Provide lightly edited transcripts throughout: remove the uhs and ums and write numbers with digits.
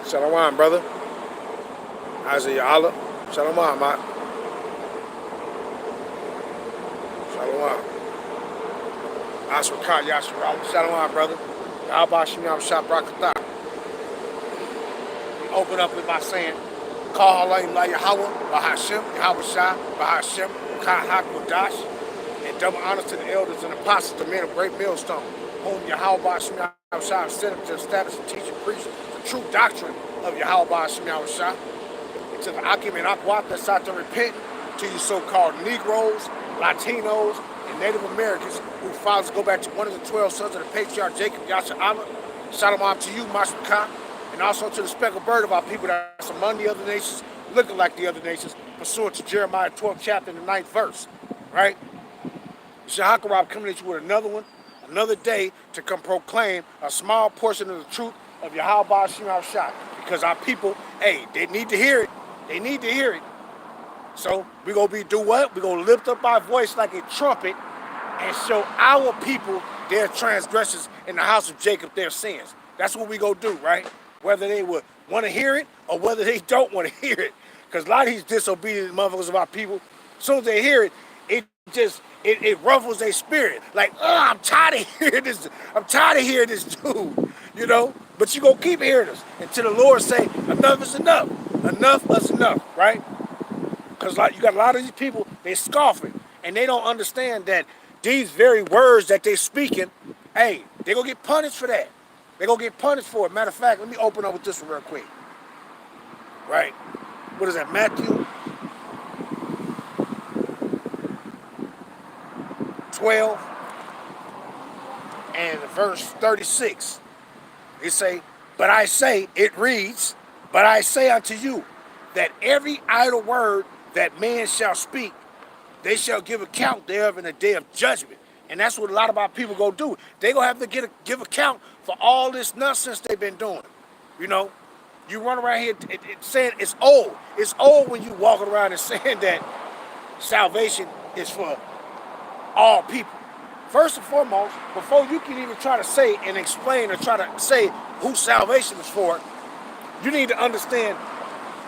Shalom, brother. Isaiah Allah. Shalom, man. Shalom. Asrakah Yasharab. Shalom, brother. Yahweh Shemiyam Shabrakatah. We open up with by saying, Call Allah La Yahweh, Bahashem, Yahweh Shah, Bahashem, Kahak Wadash, and double honors to the elders and apostles, the men of great millstone, whom Yahweh Shemiyam Shah set up to establish and teach and preach the true doctrine of Yahweh Shemiyam Shah. To the Akim and Akwat that's out to repent, to you so-called Negroes, Latinos, and Native Americans whose fathers go back to one of the 12 sons of the patriarch Jacob, YAHACHARAB. Shalom to you, Mashmakah, and also to the speckled bird of our people that's among the other nations, looking like the other nations, pursuant to Jeremiah 12th chapter and the 9th verse, right? YAHACHARAB coming at you with another one, another day to come proclaim a small portion of the truth of Yahweh Shemiyam Shah, because our people, hey, they need to hear it. They need to hear it. So we're going to do what? We're going to lift up our voice like a trumpet and show our people their transgressions in the house of Jacob, their sins. That's what we're going to do, right? Whether they would want to hear it or whether they don't want to hear it. Because a lot of these disobedient motherfuckers of our people, as soon as they hear it, it ruffles their spirit. Like, I'm tired of hearing this. I'm tired of hearing this dude, you know? But you're going to keep hearing us until the Lord say, enough is enough. Enough is enough, right? Because you got a lot of these people, they scoffing, and they don't understand that these very words that they speaking, hey, they're going to get punished for that. They're going to get punished for it. Matter of fact, let me open up with this one real quick. Right? What is that, Matthew 12 and verse 36. They say, but I say, it reads, but I say unto you, that every idle word that man shall speak, they shall give account thereof in the day of judgment. And that's what a lot of our people go do. They gonna have to give account for all this nonsense they've been doing. You know, you run around here saying it's old. It's old when you walking around and saying that salvation is for all people. First and foremost, before you can even try to say and explain or try to say who salvation is for, you need to understand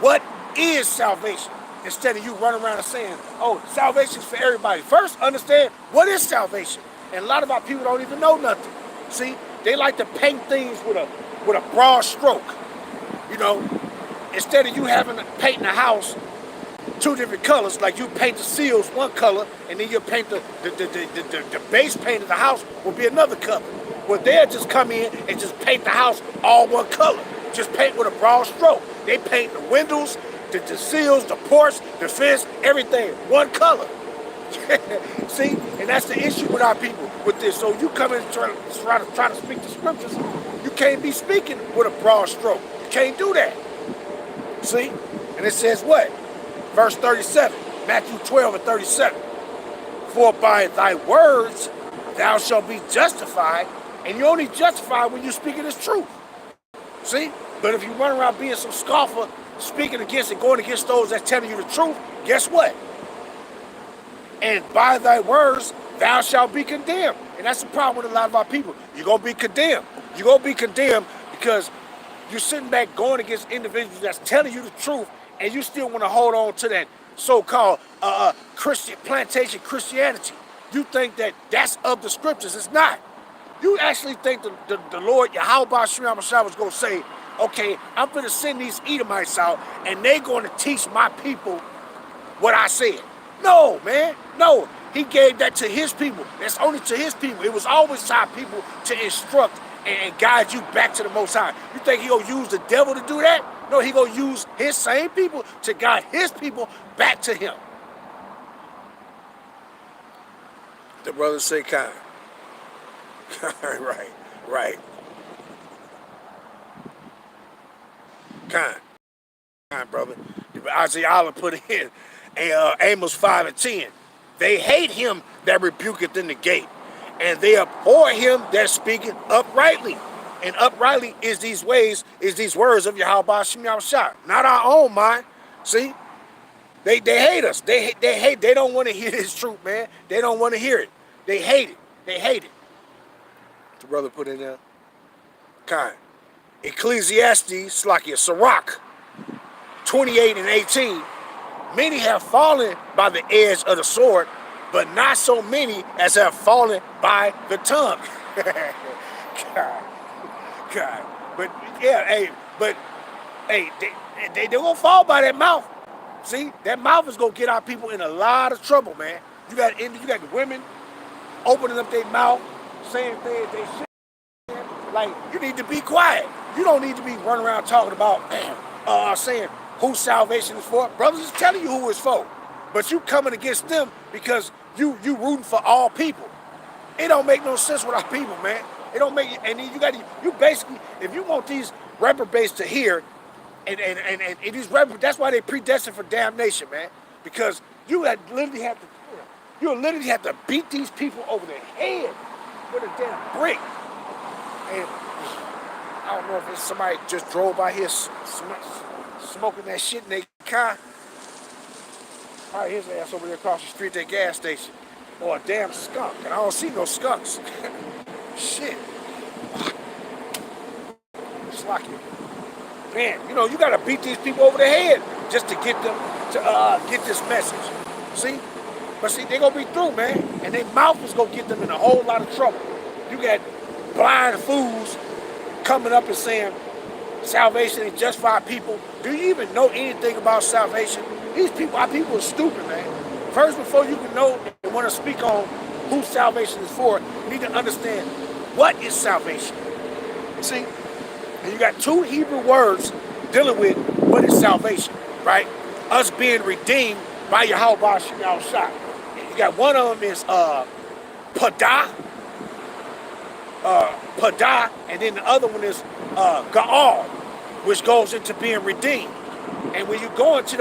what is salvation, instead of you running around and saying, oh, salvation is for everybody. First, understand what is salvation. And a lot of our people don't even know nothing. See, they like to paint things with a broad stroke. You know, instead of you having to paint a house two different colors, like you paint the seals one color, and then you paint the base paint of the house will be another color. Well, they'll just come in and just paint the house all one color. Just paint with a broad stroke. They paint the windows, the seals, the porch, the fence, everything, one color. See, and that's the issue with our people with this. So you come in and try to speak the scriptures, you can't be speaking with a broad stroke. You can't do that. See, and it says what? Verse 37, Matthew 12 and 37. For by thy words thou shalt be justified, and you only justify when you speak this truth. See? But if you run around being some scoffer, speaking against and going against those that's telling you the truth, guess what? And by thy words, thou shalt be condemned. And that's the problem with a lot of our people. You're going to be condemned. You're going to be condemned because you're sitting back going against individuals that's telling you the truth, and you still want to hold on to that so-called Christian plantation Christianity. You think that that's of the scriptures. It's not. You actually think the Lord, Yahweh Shemiyam Shah, was going to say, okay, I'm going to send these Edomites out, and they're going to teach my people what I said. No, man, no. He gave that to his people. That's only to his people. It was always to our people to instruct and guide you back to the Most High. You think he going to use the devil to do that? No, he going to use his same people to guide his people back to him. The brothers say kind. Right. Kind, brother. Isaiah Allah put in Amos 5 and 10. They hate him that rebuketh in the gate, and they abhor him that speaketh uprightly. And uprightly is these words of Yahweh Shemiyam Shah, not our own mind. See? They hate us. They don't want to hear this truth, man. They don't want to hear it. They hate it. The brother put in there. Kind. Ecclesiastes, Slakia, Sirach, 28 and 18. Many have fallen by the edge of the sword, but not so many as have fallen by the tongue. God, God. But yeah, hey, they gonna fall by that mouth. See, that mouth is gonna get our people in a lot of trouble, man. You got the women opening up their mouth, saying things they shit. Like, you need to be quiet. You don't need to be running around talking about saying who salvation is for. Brothers is telling you who it's for, but you coming against them because you rooting for all people. It don't make no sense with our people, man. It don't make, and then you basically, if you want these reprobates to hear, and these reprobates, that's why they predestined for damnation, man. Because you literally have to beat these people over their head with a damn brick. And I don't know if it's somebody just drove by here smoking that shit in their car. Probably his ass over there across the street at that gas station. Or a damn skunk, and I don't see no skunks. Shit. It's like it. Man, you gotta beat these people over the head just to get them to get this message. See? But see, they gonna be through, man. And their mouth is gonna get them in a whole lot of trouble. You got blind fools coming up and saying salvation is just for our people. Do you even know anything about salvation? Our people are stupid, man. First, before you can know and want to speak on who salvation is for, you need to understand what is salvation. See? And you got two Hebrew words dealing with what is salvation, right? Us being redeemed by Yahweh Shem Shah. You got one of them is Padah, and then the other one is Ga'al, which goes into being redeemed. And when you go into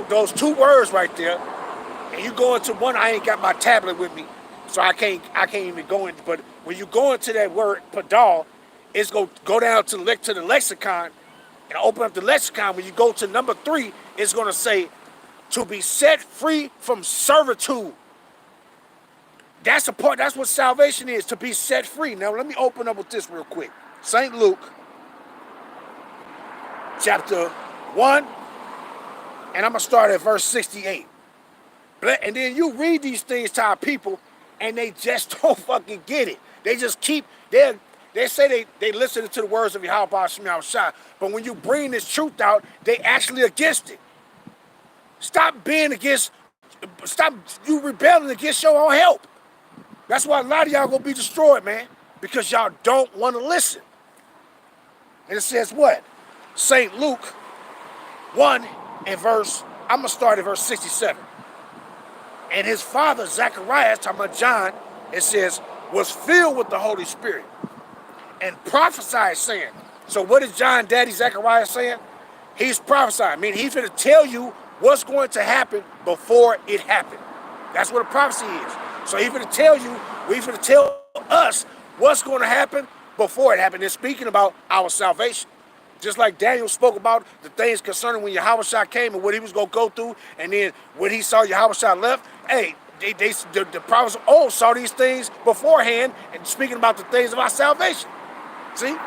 those two words right there, and you go into one, I ain't got my tablet with me, so I can't even go in. But when you go into that word Padah, it's go down to the lexicon and open up the lexicon. When you go to number 3, it's gonna say to be set free from servitude. That's the part. That's what salvation is, to be set free. Now let me open up with this real quick. St. Luke, chapter 1, and I'm gonna start at verse 68. And then you read these things to our people, and they just don't fucking get it. They just keep, they say they listen to the words of Yahweh Shem Shah, but when you bring this truth out, they actually against it. Stop you rebelling against your own help. That's why a lot of y'all gonna be destroyed, man, because y'all don't want to listen. And it says what? St. Luke 1 and I'm gonna start at verse 67. And his father, Zacharias, talking about John, it says, was filled with the Holy Spirit and prophesied, saying. So what is John Daddy Zacharias saying? He's prophesying. I mean, he's going to tell you what's going to happen before it happened. That's what a prophecy is. So he's going to tell you, he's going to tell us what's going to happen before it happened. They're speaking about our salvation. Just like Daniel spoke about the things concerning when Yahawashi came and what he was going to go through, and then when he saw Yahawashi left, hey, the prophets of old saw these things beforehand and speaking about the things of our salvation. See?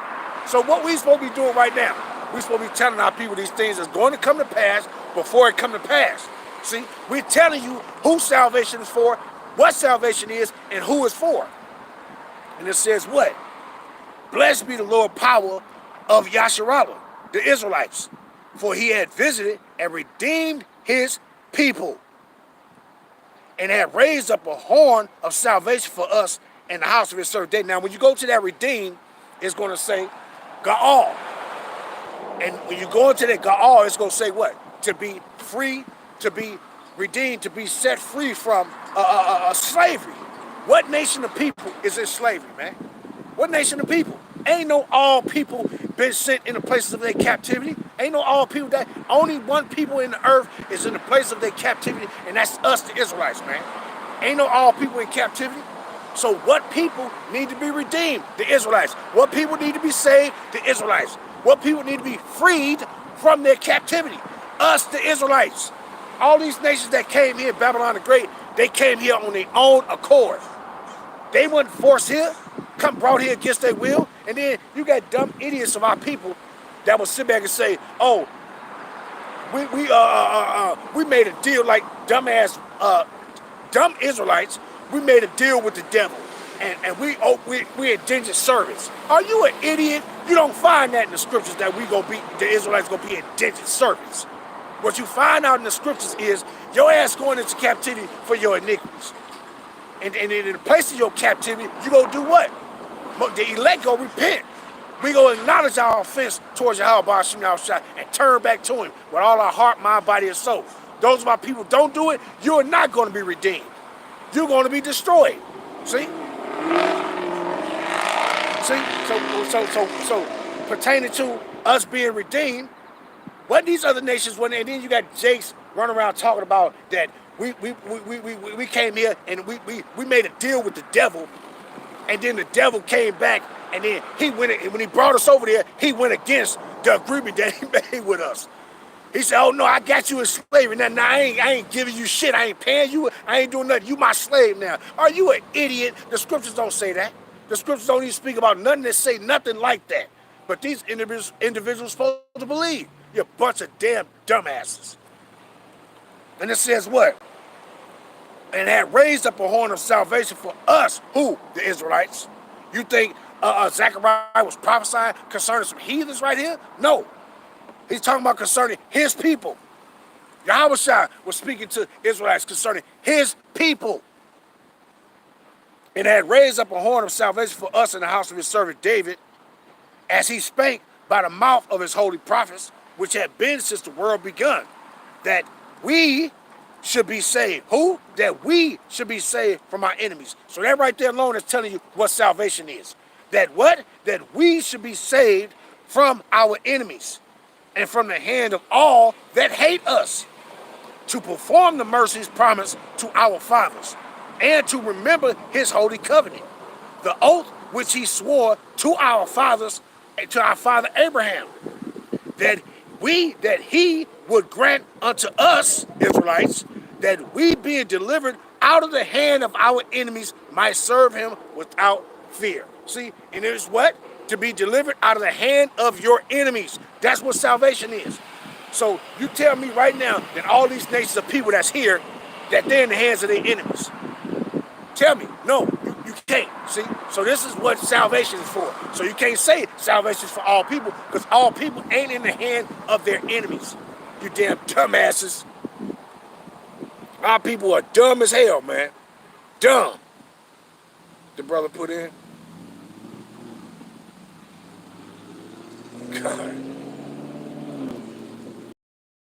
So what we supposed to be doing right now, we supposed to be telling our people these things that's going to come to pass before it come to pass. See? We're telling you who salvation is for, what salvation is, and who it's for. And it says what? Blessed be the Lord power of YAHACHARAB, the Israelites, for he had visited and redeemed his people, and had raised up a horn of salvation for us in the house of his servant David. Now, when you go to that redeemed, it's going to say Ga'al. And when you go into that Ga'al, it's going to say what? To be free, to be redeemed, to be set free from slavery. What nation of people is in slavery, man? What nation of people? Ain't no all people been sent in the places of their captivity. Ain't no all people that, only one people in the earth is in the place of their captivity, and that's us, the Israelites, man. Ain't no all people in captivity. So what people need to be redeemed? The Israelites. What people need to be saved? The Israelites. What people need to be freed from their captivity? Us, the Israelites. All these nations that came here, Babylon the Great, they came here on their own accord. They weren't forced here, brought here against their will. And then you got dumb idiots of our people that will sit back and say, oh, we made a deal like dumb Israelites. We made a deal with the devil, and we indentured servants. Are you an idiot? You don't find that in the scriptures that the Israelites gonna be indentured servants. What you find out in the scriptures is your ass going into captivity for your iniquities, and in the place of your captivity, you gonna do what? The elect gonna repent. We gonna acknowledge our offense towards Yahweh and turn back to Him with all our heart, mind, body, and soul. Those of our people don't do it, you are not going to be redeemed. You're going to be destroyed. See? So pertaining to us being redeemed, what these other nations want, and then you got Jakes running around talking about that we came here and we made a deal with the devil, and then the devil came back, and then he went, and when he brought us over there, he went against the agreement that he made with us. He said, oh no, I got you in slavery. Now I ain't giving you shit. I ain't paying you. I ain't doing nothing. You my slave now. Are you an idiot? The scriptures don't say that. The scriptures don't even speak about nothing that say nothing like that. But these individuals supposed to believe. You're a bunch of damn dumbasses. And it says what? And had raised up a horn of salvation for us. Who? The Israelites. You think Zechariah was prophesying concerning some heathens right here? No. He's talking about concerning his people. Yahawashi was speaking to Israelites concerning his people. And had raised up a horn of salvation for us in the house of his servant David, as he spake by the mouth of his holy prophets, which had been since the world begun, that we should be saved. Who? That we should be saved from our enemies. So that right there alone is telling you what salvation is. That what? That we should be saved from our enemies, and from the hand of all that hate us, to perform the mercies promised to our fathers, and to remember his holy covenant, the oath which he swore to our fathers, to our father Abraham, that he would grant unto us, Israelites, that we being delivered out of the hand of our enemies might serve him without fear. See, and it is what? To be delivered out of the hand of your enemies. That's what salvation is. So you tell me right now that all these nations of people that's here, that they're in the hands of their enemies. Tell me. No, you can't. See? So this is what salvation is for. So you can't say salvation is for all people, because all people ain't in the hand of their enemies. You damn dumbasses. Our people are dumb as hell, man. Dumb. The brother put in. God.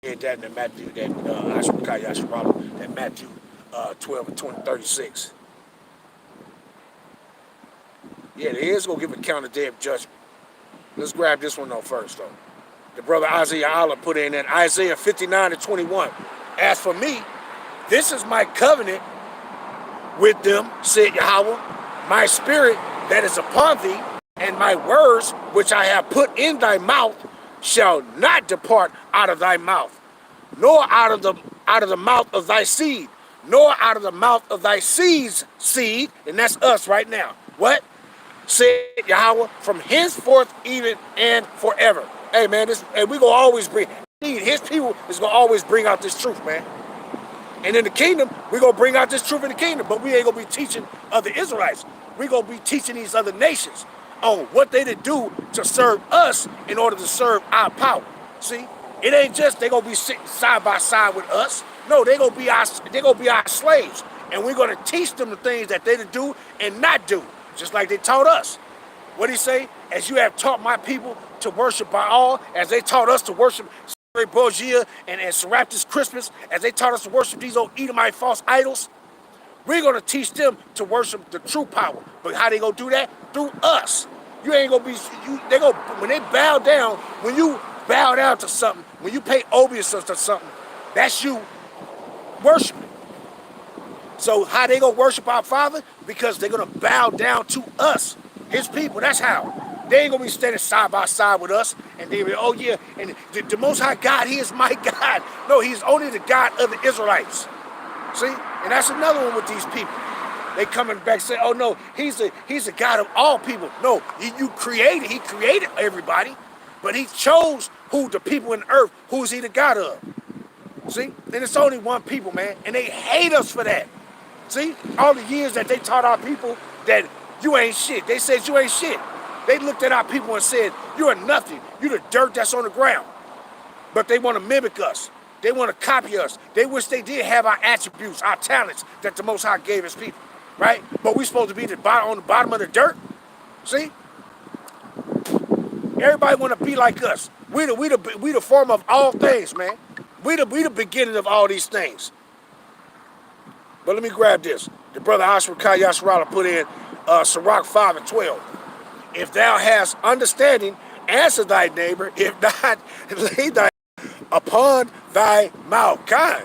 Yeah, that in Matthew, that YAHACHARAB, that Matthew 12 and 36. Yeah, they is going to give account of day of judgment. Let's grab this one though first though. The brother Isaiah Allah put in Isaiah 59 and 21. As for me, this is my covenant with them, said Yahweh, my spirit that is upon thee, and my words which I have put in thy mouth shall not depart out of thy mouth, nor out of the mouth of thy seed, nor out of the mouth of thy seed's seed, and that's us right now. What? Said Yahweh, from henceforth even and forever. Hey man, and we gonna always bring, his people is gonna always bring out this truth, man. And in the kingdom, we're gonna bring out this truth in the kingdom, but we ain't gonna be teaching other Israelites. We're gonna be teaching these other nations on what they to do to serve us in order to serve our power. See, it ain't just they gonna be sitting side by side with us. No, they gonna be our slaves, and we're gonna teach them the things that they to do and not do, just like they taught us. What did he say? As you have taught my people to worship Baal, as they taught us to worship Bogia and Serapis Christmas, as they taught us to worship these old Edomite false idols, we're gonna teach them to worship the true power. But how they gonna do that? Through us. You ain't gonna be. They go when they bow down. When you bow down to something, when you pay obeisance to something, that's you worshiping. So how they gonna worship our Father? Because they're gonna bow down to us, His people. That's how. They ain't gonna be standing side by side with us and they be, oh yeah, and the Most High God, He is my God. No, He's only the God of the Israelites. See, and that's another one with these people. They coming back saying, oh no, he's a God of all people. No, He created everybody. But he chose who the people in the earth, who is he the God of. See? And it's only one people, man. And they hate us for that. See? All the years that they taught our people that you ain't shit. They said you ain't shit. They looked at our people and said, you are nothing. You the dirt that's on the ground. But they want to mimic us. They want to copy us. They wish they did have our attributes, our talents that the Most High gave his people. Right? But we supposed to be on the bottom of the dirt? See? Everybody want to be like us. We the form of all things, man. We the beginning of all these things. But let me grab this. The brother YAHACHARAB Yasharala put in Sirach 5:12. If thou hast understanding, answer thy neighbor. If not, lay thy upon thy mouth. Kind.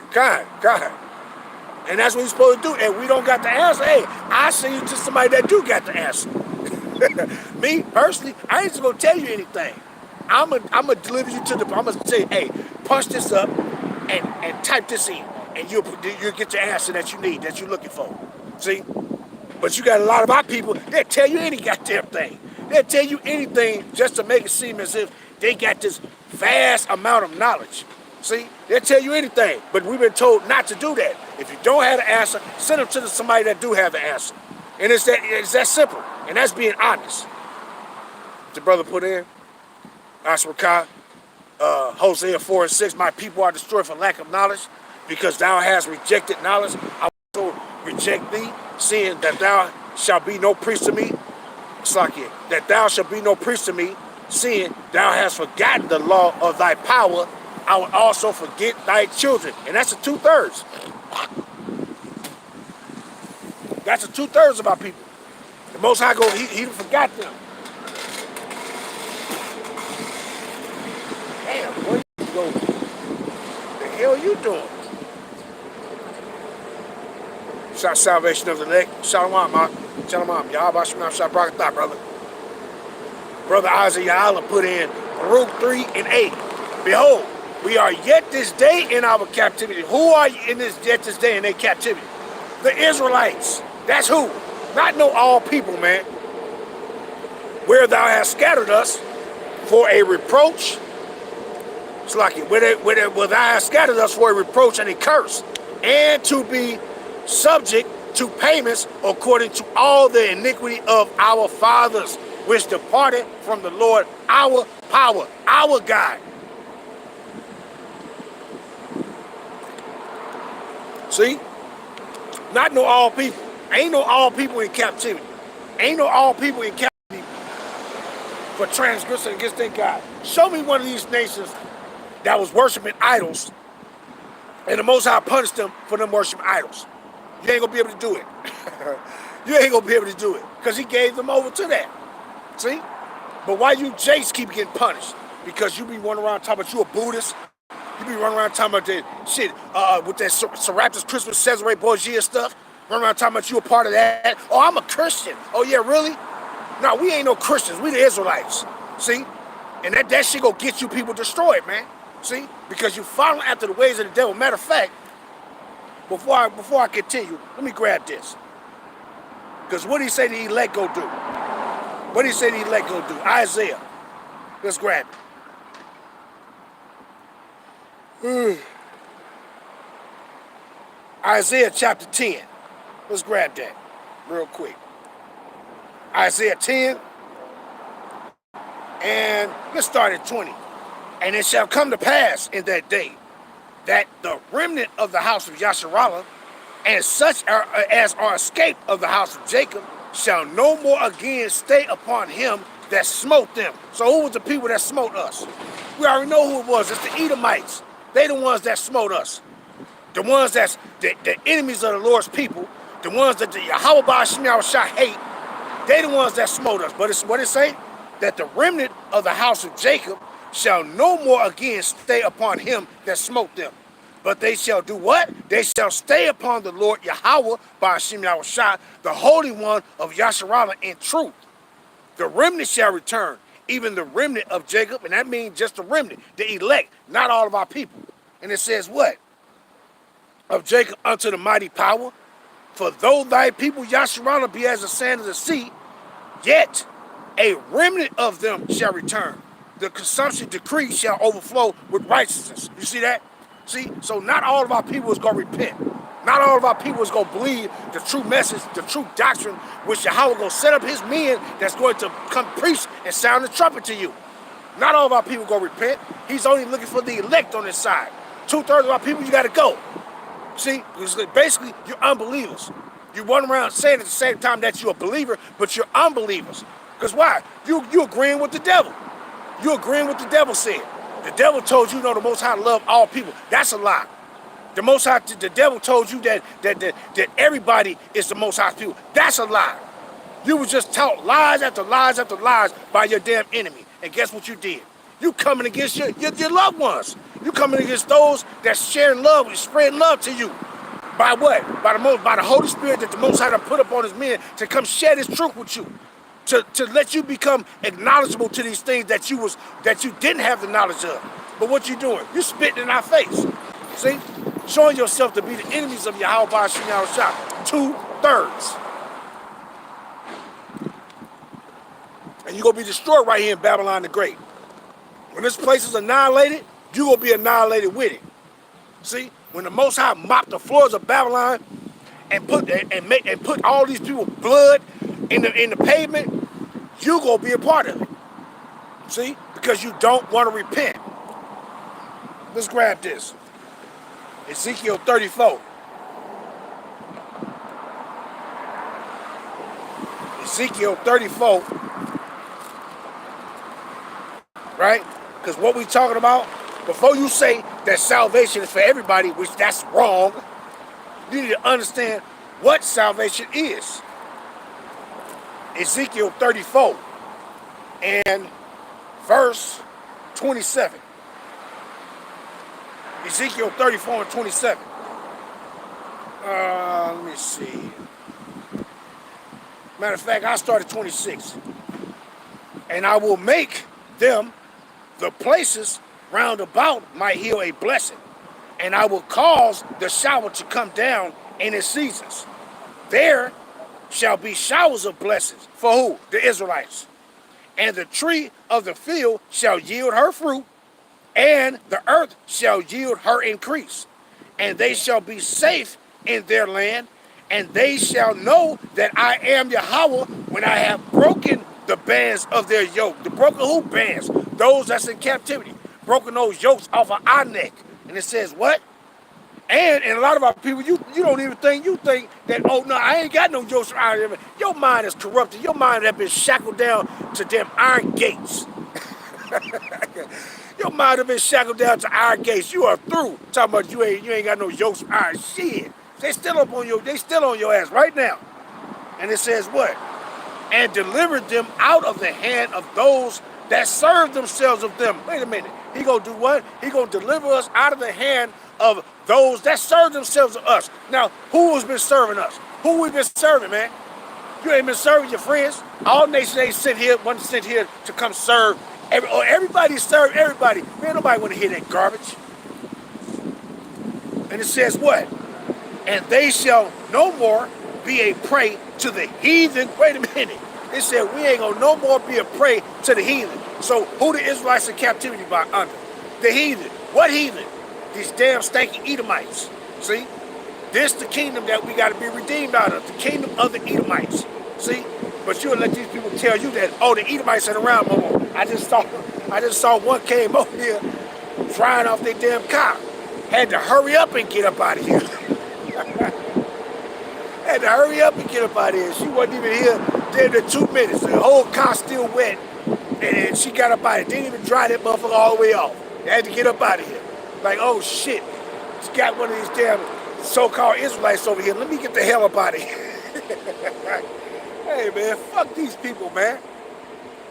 And that's what you're supposed to do. And we don't got the answer. Hey, I send you to somebody that do got the answer. Me, personally, I ain't just going to tell you anything. I'm gonna deliver you to the, I'm going to say, hey, punch this up and type this in. And you'll get your answer that you need, that you're looking for. See? But you got a lot of our people, they'll tell you any goddamn thing. They'll tell you anything just to make it seem as if they got this vast amount of knowledge. See? They'll tell you anything. But we've been told not to do that. If you don't have the answer, send them to somebody that do have the answer. And it's that simple. And that's being honest. The brother put in, YAHACHARAB, Hosea 4:6, my people are destroyed for lack of knowledge, because thou hast rejected knowledge. I also reject thee, seeing that thou shalt be no priest to me. It's like it, that thou shalt be no priest to me, seeing thou hast forgotten the law of thy power. I will also forget thy children. And that's the 2/3. That's the 2/3 of our people. The Most High go, he forgot them. Damn, boy, you go. What the hell are you doing? Shout salvation of the elect. Shalom, Shalom. Yahweh Shemam Shabrakatah, brother. Brother Isaiah Allah put in Baruch 3:8. Behold, we are yet this day in our captivity. Who are in yet this day in their captivity? The Israelites. That's who. Not no all people, man. Where thou hast scattered us for a reproach. It's like it. Where thou hast scattered us for a reproach and a curse, and to be subject to payments according to all the iniquity of our fathers, which departed from the Lord, our power, our God. See? Not no all people. Ain't no all people in captivity. Ain't no all people in captivity for transgressing against their God. Show me one of these nations that was worshiping idols, and the Most High punished them for them worshiping idols. You ain't gonna be able to do it. You ain't gonna be able to do it, because he gave them over to that. See? But why you Jace keep getting punished? Because you be running around talking about you a Buddhist. You be running around talking about that shit with that Serapis Christmas Cesare Borgia stuff. Running around talking about you a part of that. Oh, I'm a Christian. Oh yeah, really? No, we ain't no Christians. We the Israelites. See? And that shit gonna get you people destroyed, man. See? Because you following after the ways of the devil. Matter of fact, before I continue, let me grab this. Because what did he say the elect go do? What did he say the elect go do? Isaiah. Let's grab it. Isaiah chapter 10. Let's grab that real quick. Isaiah 10. And let's start at 20. And it shall come to pass in that day that the remnant of the house of Yasharallah and such as are escaped of the house of Jacob shall no more again stay upon him that smote them. So who was the people that smote us? We already know who it was. It's the Edomites. They the ones that smote us. The ones that's the enemies of the Lord's people. The ones that the Yahweh Ba'ashim Yahushua hate. They the ones that smote us. But it's what it say? That the remnant of the house of Jacob shall no more again stay upon him that smote them. But they shall do what? They shall stay upon the Lord Yahweh Ba'ashim Yahushua, the Holy One of Yasharallah in truth. The remnant shall return, even the remnant of Jacob, and that means just the remnant, the elect, not all of our people. And it says what? Of Jacob unto the mighty power. For though thy people Yasharallah be as the sand of the sea, yet a remnant of them shall return. the consumption decree shall overflow with righteousness. You see that? See? So not all of our people is going to repent. Not all of our people is going to believe the true message, the true doctrine, which Yahweh going to set up his men that's going to come preach and sound the trumpet to you. Not all of our people going to repent. He's only looking for the elect on his side. 2/3 of our people, you got to go. See? Because basically, you're unbelievers. You run around saying at the same time that you're a believer, but you're unbelievers. Because why? You agreeing with the devil. You agreeing with the devil said. The devil told you, the Most High love all people. That's a lie. The Most High, the devil told you that everybody is the Most High's people. That's a lie. You were just taught lies after lies after lies by your damn enemy. And guess what you did? You coming against your loved ones. You coming against those that's sharing love and spreading love to you. By what? By the Holy Spirit that the Most High put up on his men to come share this truth with you. To let you become acknowledgeable to these things that you didn't have the knowledge of. But what you doing? You spitting in our face. See? Showing yourself to be the enemies of Yahweh Ba'ashim Yahushua. 2/3. And you're going to be destroyed right here in Babylon the Great. When this place is annihilated, you're going to be annihilated with it. See? When the Most High mopped the floors of Babylon and put all these people's blood in the pavement, you're going to be a part of it. See? Because you don't want to repent. Let's grab this. Ezekiel 34. Ezekiel 34. Right? Because what we talking about, before you say that salvation is for everybody, which that's wrong, you need to understand what salvation is. Ezekiel 34 and verse 27. Ezekiel 34 and 27. Let me see. Matter of fact, I started 26. And I will make them, the places round about, my hill a blessing. And I will cause the shower to come down in its seasons. There shall be showers of blessings. For who? The Israelites. And the tree of the field shall yield her fruit, and the earth shall yield her increase. And they shall be safe in their land, and they shall know that I am Yahweh when I have broken the bands of their yoke. The broken who bands? Those that's in captivity. Broken those yokes off of our neck. And it says what? And a lot of our people, you don't even think, you think that, oh no, I ain't got no yokes around here. Your mind is corrupted. Your mind has been shackled down to them iron gates. Your mind have been shackled down to iron gates. You are through. Talking about you ain't got no yokes of iron. Shit. They still on your ass right now. And it says what? And delivered them out of the hand of those that serve themselves of them. Wait a minute. He gonna do what? He gonna deliver us out of the hand of those that serve themselves of us. Now, who has been serving us? Who we been serving, man? You ain't been serving your friends. All nations ain't sent here to come serve. Everybody serve everybody. Man, nobody want to hear that garbage. And it says what? And they shall no more be a prey to the heathen. Wait a minute. It said we ain't gonna no more be a prey to the heathen. So who the Israelites in captivity by under? The heathen. What heathen? These damn stanky Edomites. See? This the kingdom that we got to be redeemed out of. The kingdom of the Edomites. See? But you'll let these people tell you that, oh, the Edomites ain't around no more. I just saw one came over here frying off their damn car. Had to hurry up and get up out of here. Had to hurry up and get up out of here. She wasn't even here damn near 2 minutes. The whole car still wet. And she got up out of here. Didn't even dry that motherfucker all the way off. They had to get up out of here. Like, oh shit. She got one of these damn so-called Israelites over here. Let me get the hell up out of here. Hey man, fuck these people, man.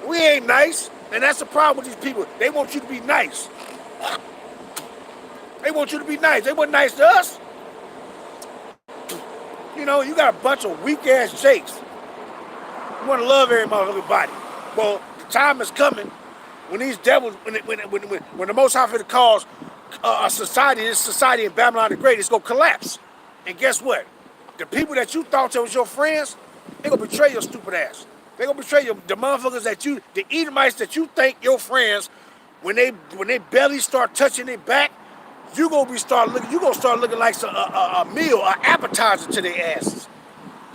We ain't nice. And that's the problem with these people. They want you to be nice. They want you to be nice. They weren't nice to us. You know, you got a bunch of weak-ass jakes. You want to love every motherfucking. Well, the time is coming when these devils, when the Most High finna cause this society in Babylon the Great is going to collapse. And guess what? The people that you thought that was your friends, they're going to betray your stupid ass. They're going to betray the motherfuckers the Edomites that you think your friends when they belly start touching their back, you gonna start looking like a meal, an appetizer to their asses.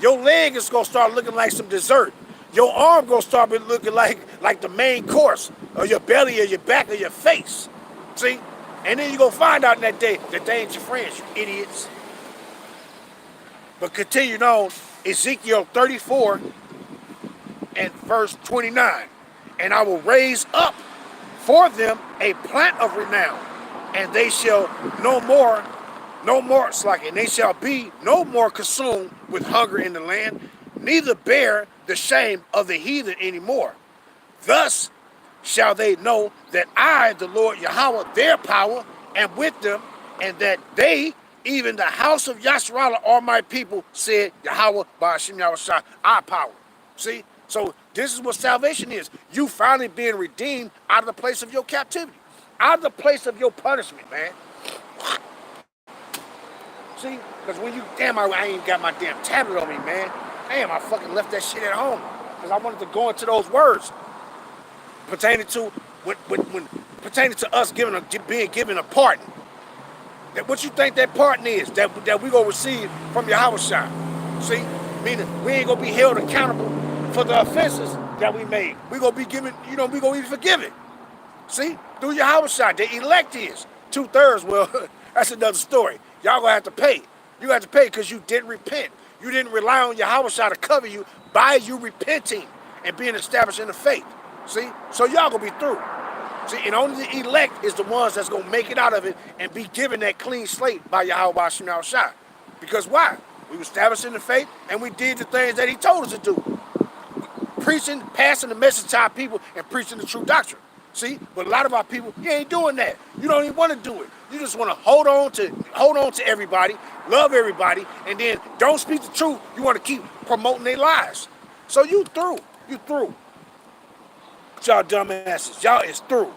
Your leg is gonna start looking like some dessert. Your arm gonna start looking like the main course, or your belly, or your back, or your face. See? And then you gonna find out in that day that they ain't your friends, you idiots. But continuing on, Ezekiel 34 and verse 29. And I will raise up for them a plant of renown, and they shall and they shall be no more consumed with hunger in the land, neither bear the shame of the heathen anymore. Thus shall they know that I, the Lord Yahweh, their power, am with them, and that they, even the house of Yasharallah, are my people, said Yahweh Ba'ashim Yahushua, our power. See? So this is what salvation is. You finally being redeemed out of the place of your captivity, out of the place of your punishment, man. See? Because when you, damn, I ain't got my damn tablet on me, man. Damn, I fucking left that shit at home. Because I wanted to go into those words pertaining to pertaining to us being given a pardon. That what you think that pardon is that we gonna receive from Yahawashi. See? Meaning we ain't gonna be held accountable for the offenses that we made. We gonna be given, we gonna be forgiven. See? Through Yahawashi, the elect is. 2/3, well, that's another story. Y'all gonna have to pay. You have to pay because you didn't repent. You didn't rely on Yahawashi to cover you by you repenting and being established in the faith. See? So y'all gonna be through. See, and only the elect is the ones that's gonna make it out of it and be given that clean slate by Yahweh Shema Shah. Because why? We were established in the faith and we did the things that he told us to do. Preaching, passing the message to our people, and preaching the true doctrine. See? But a lot of our people, you ain't doing that. You don't even want to do it. You just want to hold on to everybody, love everybody, and then don't speak the truth. You want to keep promoting their lies. So you through. You through. Y'all dumbasses. Y'all is through.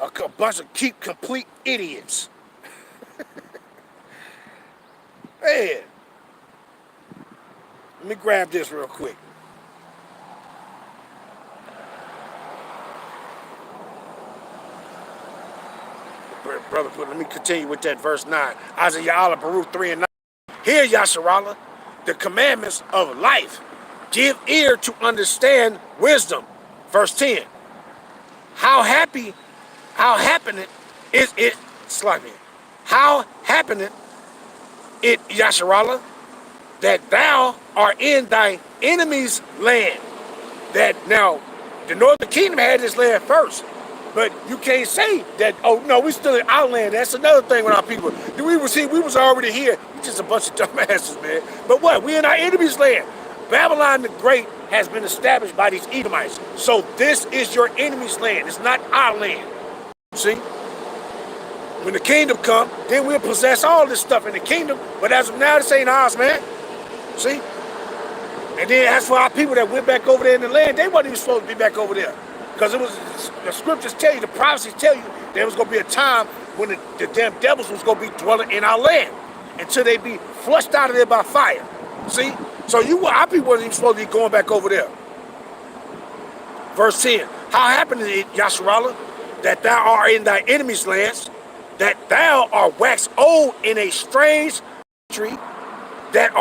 A bunch of complete idiots. Man. Let me grab this real quick. Brother, let me continue with that verse 9. Isaiah Allah, Baruch 3 and 9. Hear, Yasharallah, the commandments of life. Give ear to understand wisdom. Verse 10. How happeneth is it, how happeneth it, Yasharallah, that thou art in thy enemy's land. That now, the northern kingdom had this land first. But you can't say that, oh no, we still in our land. That's another thing with our people. We was already here. We just a bunch of dumbasses, man. But what? We in our enemy's land. Babylon the Great has been established by these Edomites. So this is your enemy's land. It's not our land. See? When the kingdom come, then we'll possess all this stuff in the kingdom. But as of now, this ain't ours, man. See? And then as for our people that went back over there in the land, they wasn't even supposed to be back over there. Because it was, the scriptures tell you, the prophecies tell you, there was going to be a time when the damn devils was going to be dwelling in our land until they be flushed out of there by fire. See? So our people wasn't even supposed to be going back over there. Verse 10. How happened it, Yasharallah, that thou art in thy enemy's lands, that thou art waxed old in a strange country, that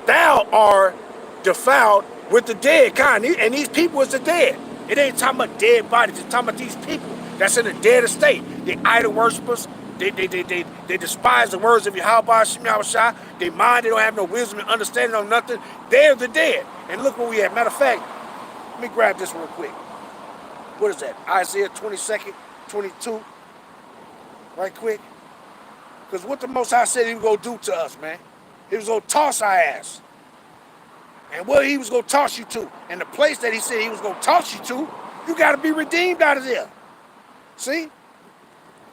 thou art defiled with the dead kind, and these people is the dead. It ain't talking about dead bodies. It's talking about these people that's in a dead estate. They idol worshippers. They despise the words of Yahweh Shema Shah. They mind. They don't have no wisdom and understanding on nothing. They're the dead. And look where we at. Matter of fact, let me grab this real quick. What is that? Isaiah 22nd, 22. Right quick. Because what the Most High said he was going to do to us, man. He was going to toss our ass. And where he was going to toss you to, and the place that he said he was going to toss you to, you got to be redeemed out of there. See?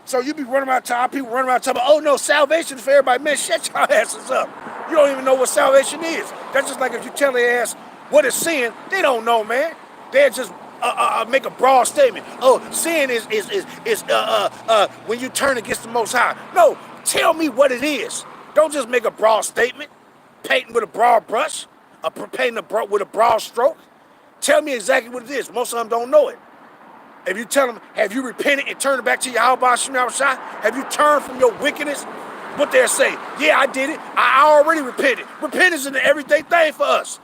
So you be running around talking, people running around talking about, oh no, salvation for everybody. Man, shut your asses up. You don't even know what salvation is. That's just like if you tell their ass what is sin, they don't know, man. They just make a broad statement. Oh, sin is when you turn against the Most High. No, tell me what it is. Don't just make a broad statement, painting with a broad brush. Painting with a broad stroke. Tell me exactly what it is. Most of them don't know it. If you tell them, have you repented and turned back to Yahweh Shai? Have you turned from your wickedness? What they'll say, yeah, I did it. I already repented. Repentance is an everyday thing for us.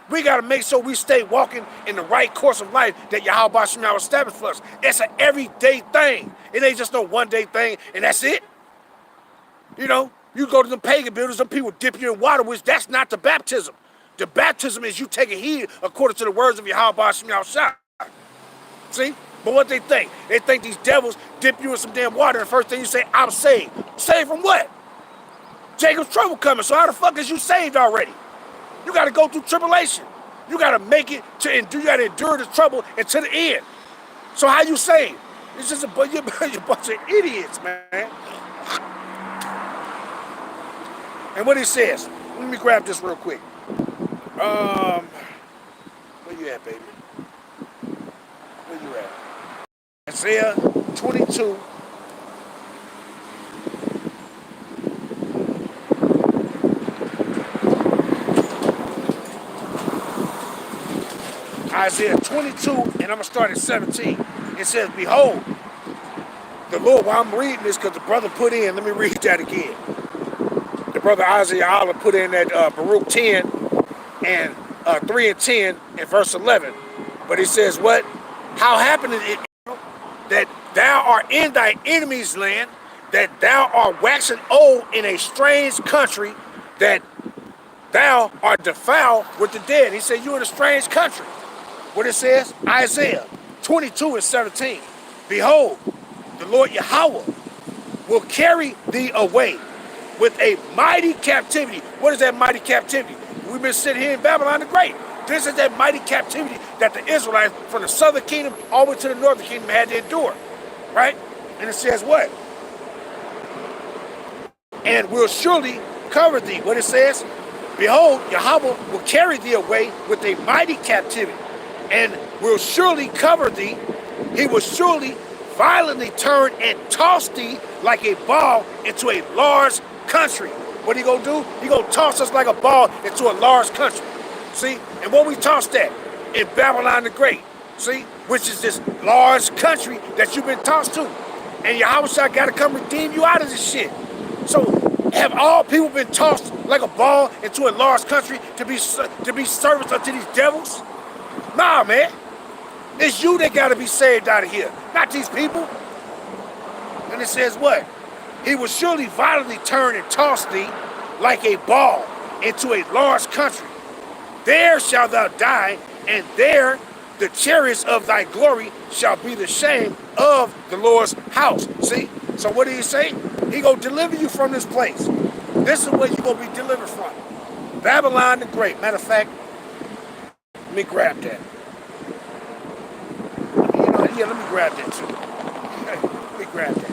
We got to make sure we stay walking in the right course of life that Yahweh Shai established for us. It's an everyday thing. It ain't just no one-day thing, and that's it. You know, you go to them pagan buildings, some people dip you in water, which that's not the baptism. The baptism is you taking heed according to the words of Yahweh Shai. See? But what they think? They think these devils dip you in some damn water, and the first thing you say, I'm saved. Saved from what? Jacob's trouble coming, so how the fuck is you saved already? You got to go through tribulation. You got to make it to endure. You got to endure the trouble until the end. So how you saved? It's just a bunch of idiots, man. And what he says, let me grab this real quick. Where you at, baby? Where you at? Isaiah 22. Isaiah 22, and I'm going to start at 17. It says, behold, the Lord, while I'm reading this, because the brother put in, let me read that again. The brother Isaiah Allah put in that Baruch 10 and 3 and 10 and verse 11. But he says, what? How happened it that thou art in thy enemy's land, that thou art waxing old in a strange country, that thou art defiled with the dead? He said, you in a strange country. What it says? Isaiah 22 and 17. Behold, the Lord Yahweh will carry thee away with a mighty captivity. What is that mighty captivity? We've been sitting here in Babylon the Great. This is that mighty captivity that the Israelites from the southern kingdom all the way to the northern kingdom had to endure. Right? And it says what? And will surely cover thee. What it says? Behold, Yahweh will carry thee away with a mighty captivity, and will surely cover thee. He will surely violently turn and toss thee like a ball into a large country. What he gonna do? He gonna toss us like a ball into a large country. See? And what we tossed that? In Babylon the Great. See? Which is this large country that you've been tossed to. And Yahweh got to come redeem you out of this shit. So have all people been tossed like a ball into a large country to be servants unto these devils? Nah, man. It's you that got to be saved out of here, not these people. And it says what? He will surely violently turn and toss thee like a ball into a large country. There shalt thou die, and there the chariots of thy glory shall be the shame of the Lord's house. See? So what did he say? He gonna deliver you from this place. This is where you're gonna be delivered from. Babylon the Great. Matter of fact, let me grab that. Yeah, let me grab that too. Let me grab that.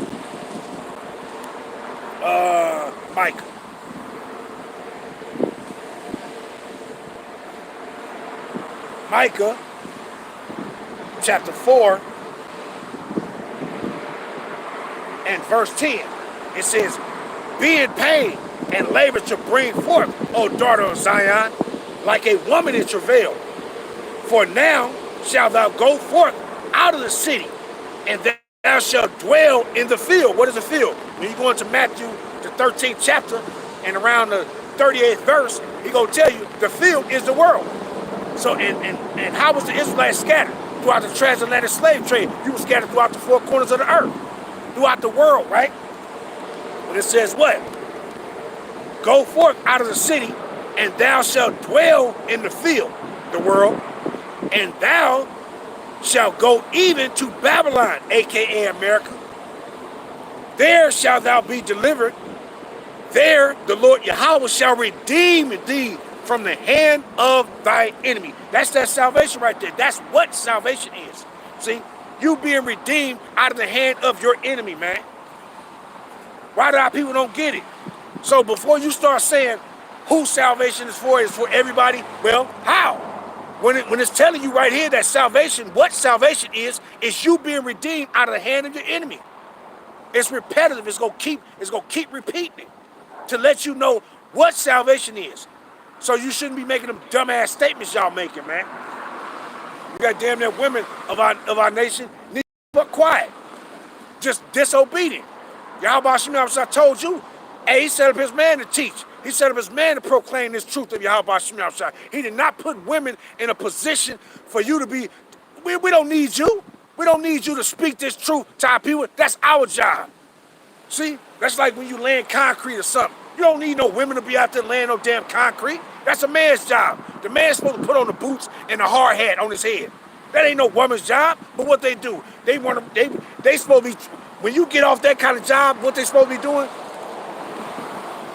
Micah. Micah, chapter 4, and verse 10. It says, be in pain and labor to bring forth, O daughter of Zion, like a woman in travail. For now shalt thou go forth out of the city, and thou shalt dwell in the field. What is a field? When you go into Matthew, the 13th chapter, and around the 38th verse, he gonna tell you the field is the world. So, and how was the Israelites scattered? Throughout the transatlantic slave trade. You were scattered throughout the four corners of the earth, throughout the world, right? But it says what? Go forth out of the city, and thou shalt dwell in the field, the world, and thou shalt go even to Babylon, aka America. There shalt thou be delivered. There the Lord Yahweh shall redeem thee from the hand of thy enemy. That's that salvation right there. That's what salvation is. See, you being redeemed out of the hand of your enemy, man. Why do our people don't get it? So before you start saying who salvation is for everybody, well, how? When it's telling you right here that salvation, what salvation is you being redeemed out of the hand of your enemy. It's repetitive. It's gonna keep repeating it to let you know what salvation is. So you shouldn't be making them dumbass statements y'all making, man. goddamn that women of our nation need to be quiet, just disobedient. Yahweh Shemel I told you, hey, he set up his man to teach. He set up his man to proclaim this truth of Yahweh Shemel. He did not put women in a position for you to be. We don't need you. We don't need you to speak this truth to our people. That's our job. See, that's like when you laying concrete or something. You don't need no women to be out there laying no damn concrete. That's a man's job. The man's supposed to put on the boots and the hard hat on his head. That ain't no woman's job. But what they do, they supposed to be. When you get off that kind of job, what they supposed to be doing?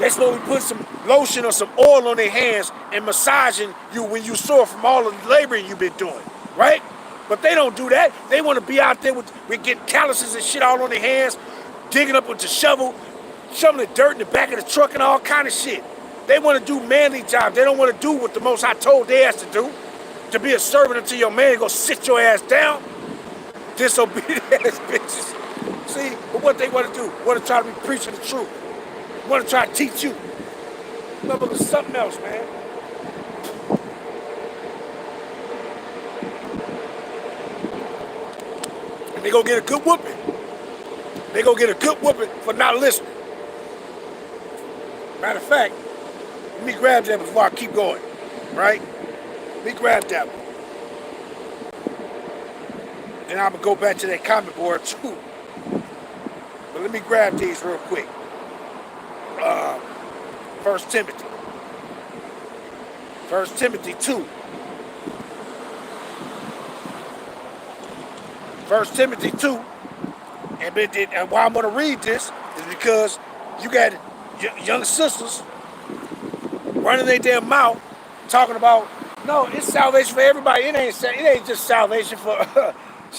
They supposed to be putting some lotion or some oil on their hands and massaging you when you sore from all of the laboring you've been doing, right? But they don't do that. They want to be out there with getting calluses and shit all on their hands, digging up with the shovel, shoving the dirt in the back of the truck and all kind of shit. They want to do manly jobs. They don't want to do what the Most High told their ass to do, to be a servant until your man go sit your ass down. Disobedient ass bitches. See, but what they want to do, want to try to be preaching the truth, want to try to teach you. Motherfucker, something else, man. And they gonna get a good whooping. They gonna get a good whooping for not listening. Matter of fact, let me grab that before I keep going, right? Let me grab that one. Then I'm gonna go back to that comment board too. But let me grab these real quick. 1 Timothy. 1 Timothy 2. 1 Timothy 2. And why I'm going to read this is because you got young sisters running their damn mouth talking about, no, it's salvation for everybody. It ain't just salvation for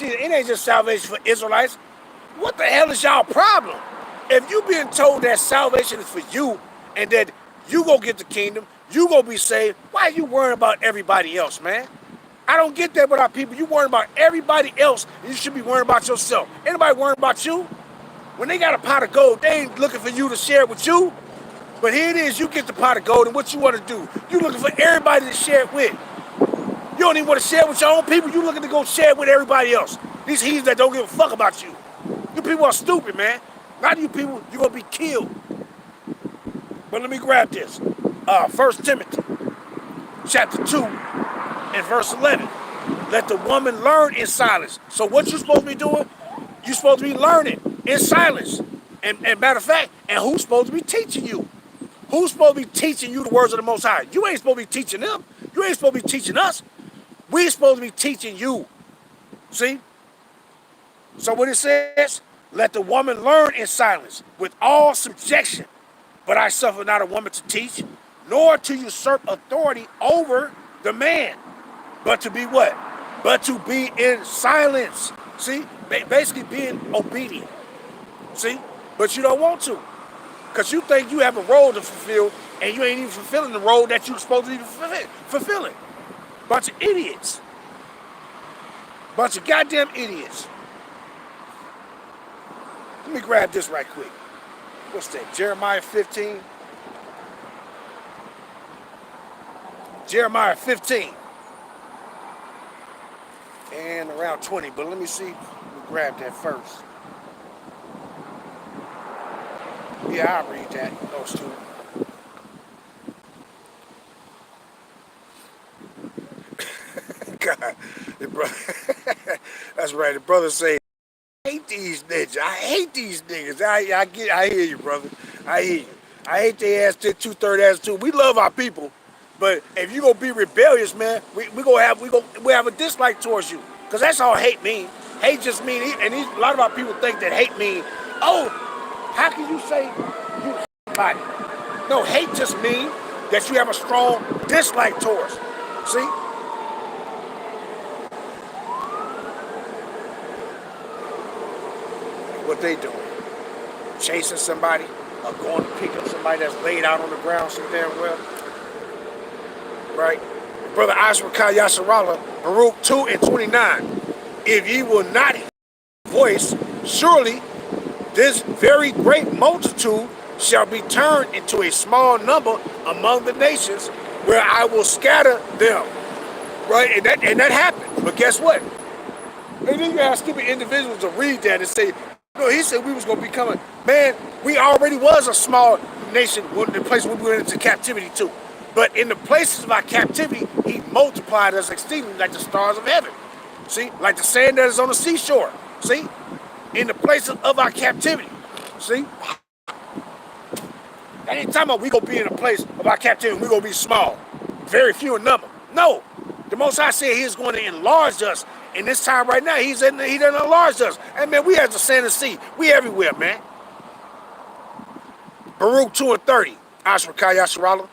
it ain't just salvation for Israelites. What the hell is y'all problem? If you being told that salvation is for you and that you gonna get the kingdom, you gonna be saved, why are you worrying about everybody else, man? I don't get that with our people. You worrying about everybody else, and you should be worrying about yourself. Anybody worrying about you? When they got a pot of gold, they ain't looking for you to share it with you. But here it is, you get the pot of gold, and what you want to do? You looking for everybody to share it with. You don't even want to share it with your own people. You looking to go share it with everybody else. These heathens that don't give a fuck about you. You people are stupid, man. A lot of you people, you're going to be killed. But let me grab this. 1 Timothy chapter 2 and verse 11. Let the woman learn in silence. So what you supposed to be doing? You're supposed to be learning in silence. And matter of fact, and who's supposed to be teaching you? Who's supposed to be teaching you the words of the Most High? You ain't supposed to be teaching them. You ain't supposed to be teaching us. We're supposed to be teaching you. See? So what it says, let the woman learn in silence with all subjection. But I suffer not a woman to teach, nor to usurp authority over the man. But to be what? But to be in silence. See? Basically being obedient. See? But you don't want to. Because you think you have a role to fulfill, and you ain't even fulfilling the role that you're supposed to be fulfilling. Bunch of idiots. Bunch of goddamn idiots. Let me grab this right quick. What's that? Jeremiah 15. Jeremiah 15. And around 20. But let me see. Let me grab that first. Yeah, I'll read that. Those two. God, the brother. That's right. The brother say, I hate these niggas. I hate these niggas. I hear you, brother. I hear you. I hate their ass to 2/3 attitude. We love our people, but if you gonna be rebellious, man, we have a dislike towards you, cause that's all hate mean. Hate just mean, and a lot of our people think that hate mean, oh, how can you say you hate somebody? No, hate just mean that you have a strong dislike towards. See? What they doing? Chasing somebody or going to pick up somebody that's laid out on the ground so damn well. Right? Brother YAHACHARAB, Baruch 2 and 29. If ye will not hear his voice, surely this very great multitude shall be turned into a small number among the nations, where I will scatter them. Right? And that happened. But guess what? And then you have stupid individuals to read that and say, no, he said we was going to become a, man, we already was a small nation, the place we went into captivity to. But in the places of our captivity, he multiplied us exceedingly like the stars of heaven. See? Like the sand that is on the seashore. See? In the places of our captivity. See? That ain't talking about we gonna be in a place of our captivity, we gonna be small. Very few in number. No. The Most High said he's going to enlarge us. In this time right now, he done enlarged us. And man, we as the sand of the sea. We everywhere, man. Baruch 2:30. YAHACHARAB.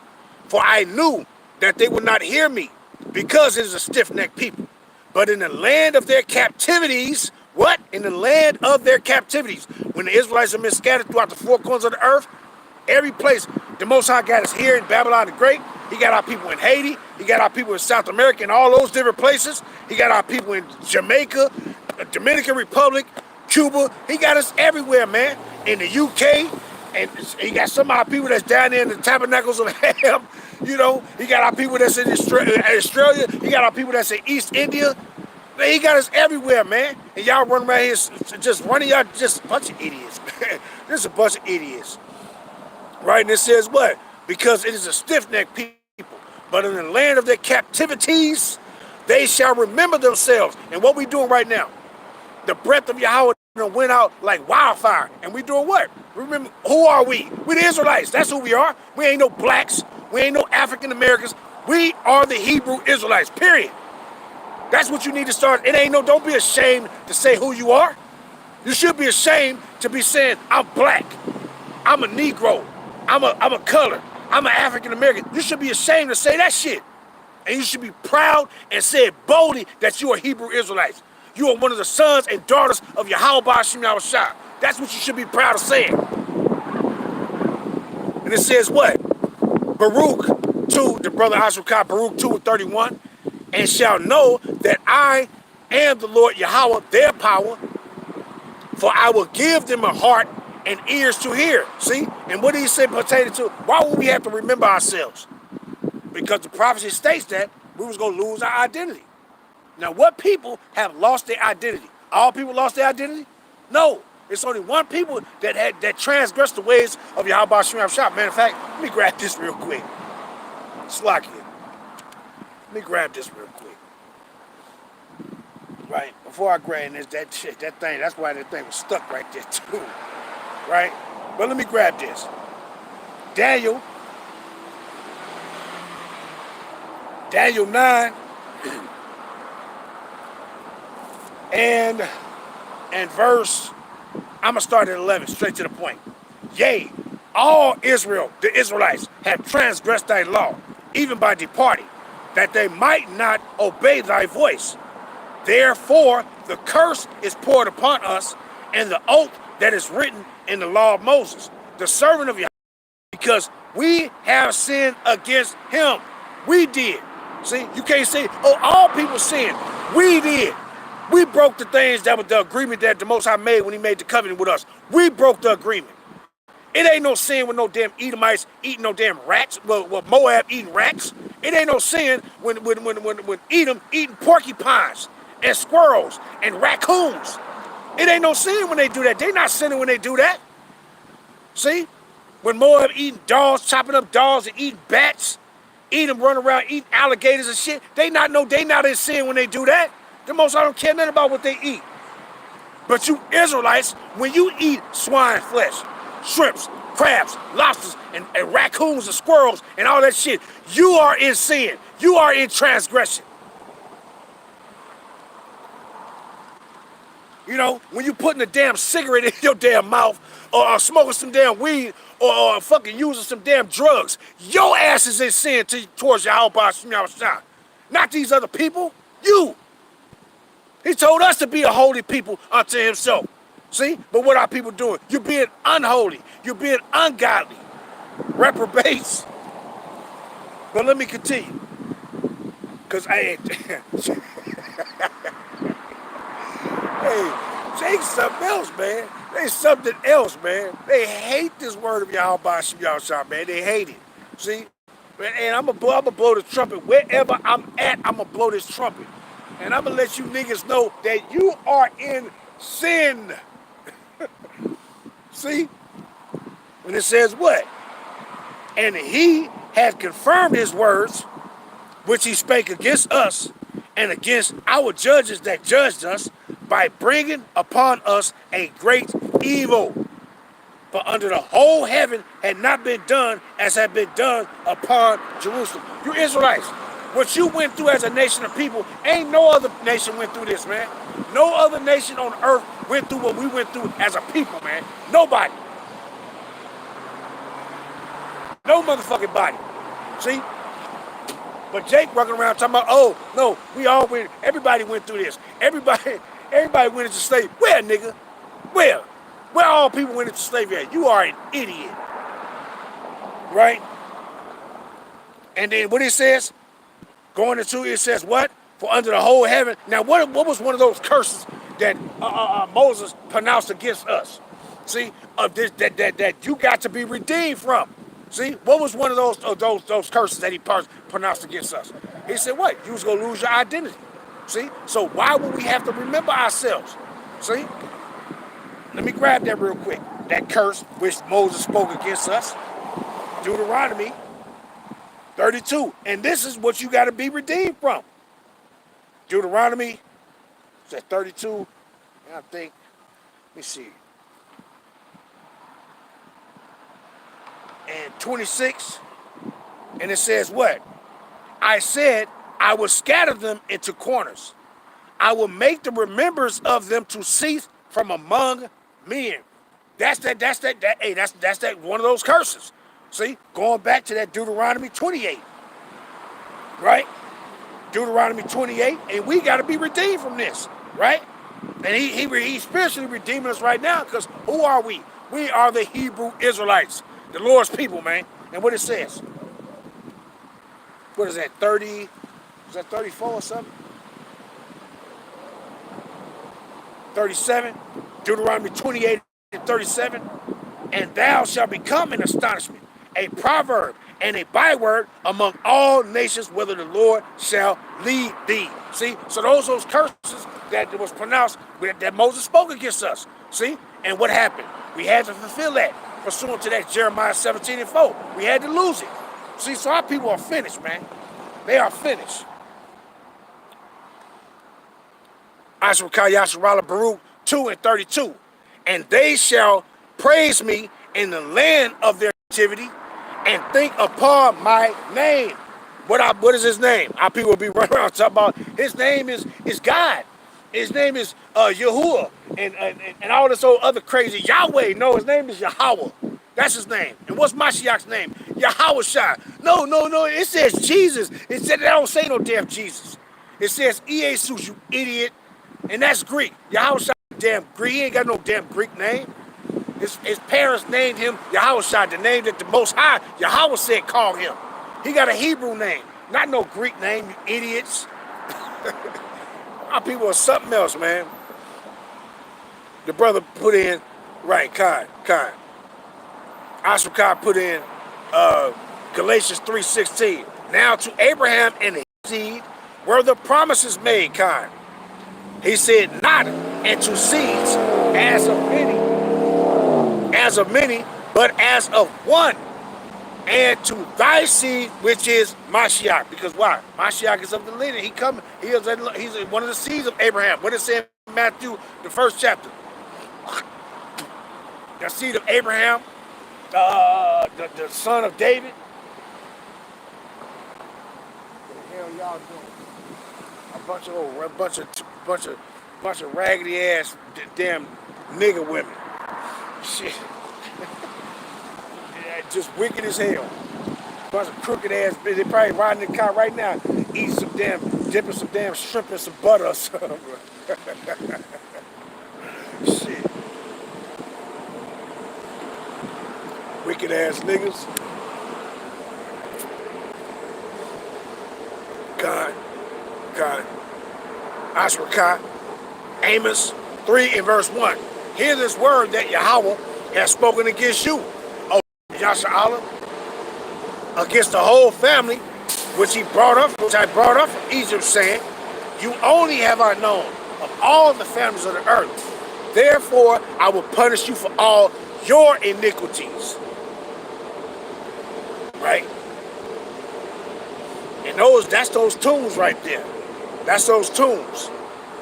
For I knew that they would not hear me, because it is a stiff-necked people. But in the land of their captivities, what? In the land of their captivities. When the Israelites have been scattered throughout the four corners of the earth, every place, the Most High got us here in Babylon the Great. He got our people in Haiti. He got our people in South America and all those different places. He got our people in Jamaica, Dominican Republic, Cuba. He got us everywhere, man. In the UK. And he got some of our people that's down there in the tabernacles of Ham. You know, he got our people that's in Australia. He got our people that's in East India. Man, he got us everywhere, man. And y'all run around here just running, y'all just a bunch of idiots. This is a bunch of idiots. Right, and it says what? Because it is a stiff-necked people. But in the land of their captivities, they shall remember themselves. And what we doing right now? The breath of Yahweh went out like wildfire. And we doing what? Remember, who are we? We the Israelites. That's who we are. We ain't no blacks. We ain't no African Americans. We are the Hebrew Israelites, period. That's what you need to start. It ain't no, don't be ashamed to say who you are. You should be ashamed to be saying, I'm black. I'm a Negro. I'm a color. I'm an African American. You should be ashamed to say that shit. And you should be proud and say it boldly that you are Hebrew Israelites. You are one of the sons and daughters of Yahweh Ba'ashim Yahushua. That's what you should be proud of saying. And it says what? Baruch 2, the brother YAHACHARAB, Baruch 2:31, and shall know that I am the Lord Yahweh, their power, for I will give them a heart and ears to hear. See? And what did he say pertaining to? Why would we have to remember ourselves? Because the prophecy states that we was going to lose our identity. Now, what people have lost their identity? All people lost their identity? No. It's only one people that transgressed the ways of Yahweh Ba'ashim Yahushua. Matter of fact, let me grab this real quick. Slack it. Let me grab this real quick. Right? Before I grab this, that thing, that's why that thing was stuck right there too. Right? But let me grab this. Daniel 9 and verse, I'm going to start at 11, straight to the point. Yea, all Israel, the Israelites, have transgressed thy law, even by departing, that they might not obey thy voice. Therefore, the curse is poured upon us, and the oath that is written in the law of Moses, the servant of Yahweh, because we have sinned against him. We did. See, you can't say, oh, all people sinned. We did. We broke the things that was the agreement that the Most High made when he made the covenant with us. We broke the agreement. It ain't no sin with no damn Edomites eating no damn rats, well, Moab eating rats. It ain't no sin when Edom eating porcupines and squirrels and raccoons. It ain't no sin when they do that. They not sinning when they do that. See? When Moab eating dogs, chopping up dogs and eating bats, eating them, running around, eating alligators and shit, they not in sin when they do that. The Most High don't care nothing about what they eat. But you Israelites, when you eat swine flesh, shrimps, crabs, lobsters, and raccoons and squirrels and all that shit, you are in sin. You are in transgression. You know, when you putting a damn cigarette in your damn mouth, or smoking some damn weed, or fucking using some damn drugs, your ass is in sin towards Yahweh Ba'ashim Yahushua. Not these other people, you. He told us to be a holy people unto himself. See? But what are people doing? You're being unholy. You're being ungodly. Reprobates. But let me continue. Because I ain't... Hey, take something else, man. They something else, man. They hate this word of Yahweh Ba'ashim Yahushua, man. They hate it. See? And I'm gonna blow the trumpet. Wherever I'm at, I'm going to blow this trumpet. And I'm going to let you niggas know that you are in sin. See? And it says what? And he had confirmed his words, which he spake against us and against our judges that judged us, by bringing upon us a great evil. For under the whole heaven had not been done as had been done upon Jerusalem. You Israelites, what you went through as a nation of people, ain't no other nation went through this, man. No other nation on earth went through what we went through as a people, man. Nobody. No motherfucking body. See? But Jake walking around talking about, oh, no, we all went, everybody went through this. Everybody went into slavery. Where, nigga? Where? Where all people went into slavery at? You are an idiot. Right? And then what it says, going into it says what? For under the whole heaven. Now, what was one of those curses that Moses pronounced against us? See, that you got to be redeemed from. See, what was one of those curses that he pronounced against us? He said, what? You was going to lose your identity. See? So why would we have to remember ourselves? See? Let me grab that real quick. That curse which Moses spoke against us. Deuteronomy 32. And this is what you got to be redeemed from. Deuteronomy, is that 32? I think, let me see. And 26, and it says what? I said, I will scatter them into corners. I will make the remembrance of them to cease from among men. That's that one of those curses. See, going back to that Deuteronomy 28, right? Deuteronomy 28, and we got to be redeemed from this, right? And he's spiritually redeeming us right now, because who are we? We are the Hebrew Israelites. The Lord's people, man. And what it says. What is that, 30? Is that 34 or something? 37? Deuteronomy 28 and 37. And thou shalt become an astonishment, a proverb, and a byword among all nations, whether the Lord shall lead thee. See? So those curses that was pronounced, that Moses spoke against us. See? And what happened? We had to fulfill that. Pursuant to that Jeremiah 17 and 4. We had to lose it. See, so our people are finished, man. They are finished. YAHACHARAB Baruch 2 and 32. And they shall praise me in the land of their captivity and think upon my name. What is his name? Our people will be running around talking about his name is God. His name is Yahuwah and all this old other crazy Yahweh. No, his name is Yahweh. That's his name. And what's Mashiach's name? Yahawashi. No. It says Jesus. It said that don't say no damn Jesus. It says Jesus, you idiot. And that's Greek. Yahawashi, damn Greek. He ain't got no damn Greek name. His parents named him Yahawashi, the name that the Most High Yahweh said call him. He got a Hebrew name, not no Greek name, you idiots. Our people are something else, man. The brother put in, right, Khan. Ashrakah put in Galatians 3:16. Now to Abraham and his seed were the promises made, Khan. He said, not into seeds as of many, but as of one. And to thy seed, which is Mashiach. Because why? Mashiach is of the lineage. He's one of the seeds of Abraham. What it said in Matthew, the 1st chapter. The seed of Abraham, the son of David. What the hell y'all doing? A bunch of raggedy ass damn nigger women. Shit. Just wicked as hell. Bunch of crooked ass bitches. They probably riding in the car right now, dipping some damn shrimp in some butter or something. Shit. Wicked ass niggas. God. Ashrakah. Amos 3 and verse 1. Hear this word that Yahweh has spoken against you, Yasharab, against the whole family which I brought up from Egypt, saying, You only have I known of all the families of the earth. Therefore, I will punish you for all your iniquities. Right? And that's those tombs right there. That's those tombs.